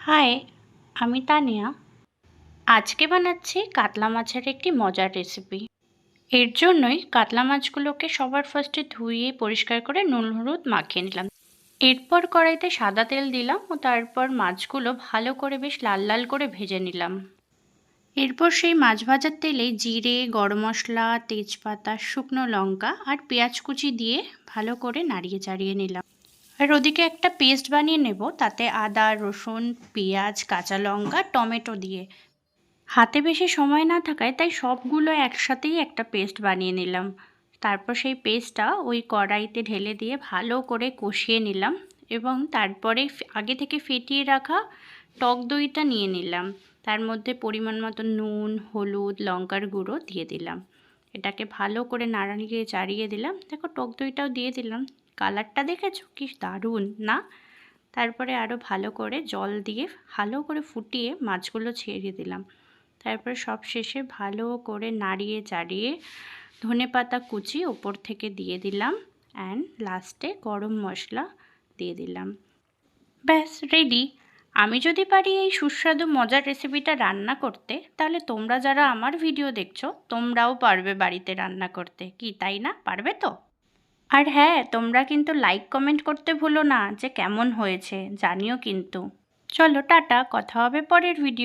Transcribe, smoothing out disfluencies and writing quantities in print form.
High, আমি তানিয়া। আজকে বানাচ্ছি কাতলা মাছের একটি মজার রেসিপি। এর জন্যই কাতলা মাছগুলোকে সবার ফার্স্টে ধুয়ে পরিষ্কার করে নুন হলুদ মাখিয়ে নিলাম। এরপর কড়াইতে সাদা তেল দিলাম ও তারপর মাছগুলো ভালো করে বেশ লাল লাল করে ভেজে নিলাম। এরপর সেই মাছ ভাজার তেলে জিরে, গরম মশলা, তেজপাতা, শুকনো লঙ্কা আর পেঁয়াজ কুচি দিয়ে ভালো করে নাড়িয়ে চাড়িয়ে নিলাম। আর ওদিকে একটা পেস্ট বানিয়ে নেব, তাতে আদা, রসুন, পেঁয়াজ, কাঁচা লঙ্কা, টমেটো দিয়ে। হাতে বেশি সময় না থাকায় তাই সবগুলো একসাথেই একটা পেস্ট বানিয়ে নিলাম। তারপর সেই পেস্টটা ওই কড়াইতে ঢেলে দিয়ে ভালো করে কষিয়ে নিলাম এবং তারপরে আগে থেকে ফেটিয়ে রাখা টক দইটা নিয়ে নিলাম। তার মধ্যে পরিমাণ মতো নুন, হলুদ, লঙ্কার গুঁড়ো দিয়ে দিলাম। এটাকে ভালো করে নাড়িয়ে চাড়িয়ে দিলাম। দেখো, টক দইটাও দিয়ে দিলাম। কালারটা দেখেছো কি দারুণ না? তারপরে আরও ভালো করে জল দিয়ে ভালো করে ফুটিয়ে মাছগুলো ছেড়ে দিলাম। তারপরে সব শেষে ভালো করে নাড়িয়ে চাড়িয়ে ধনেপাতা কুচি ওপর থেকে দিয়ে দিলাম অ্যান্ড লাস্টে গরম মশলা দিয়ে দিলাম। ব্যাস রেডি। আমি যদি পারি এই সুস্বাদু মজার রেসিপিটা রান্না করতে, তাহলে তোমরা যারা আমার ভিডিও দেখছো তোমরাও পারবে বাড়িতে রান্না করতে। কি তাই না? পারবে তো? আর হ্যাঁ, তোমরা কিন্তু লাইক কমেন্ট করতে ভুলো না যে কেমন হয়েছে, জানিও কিন্তু। চলো টাটা, কথা হবে পরের ভিডিও।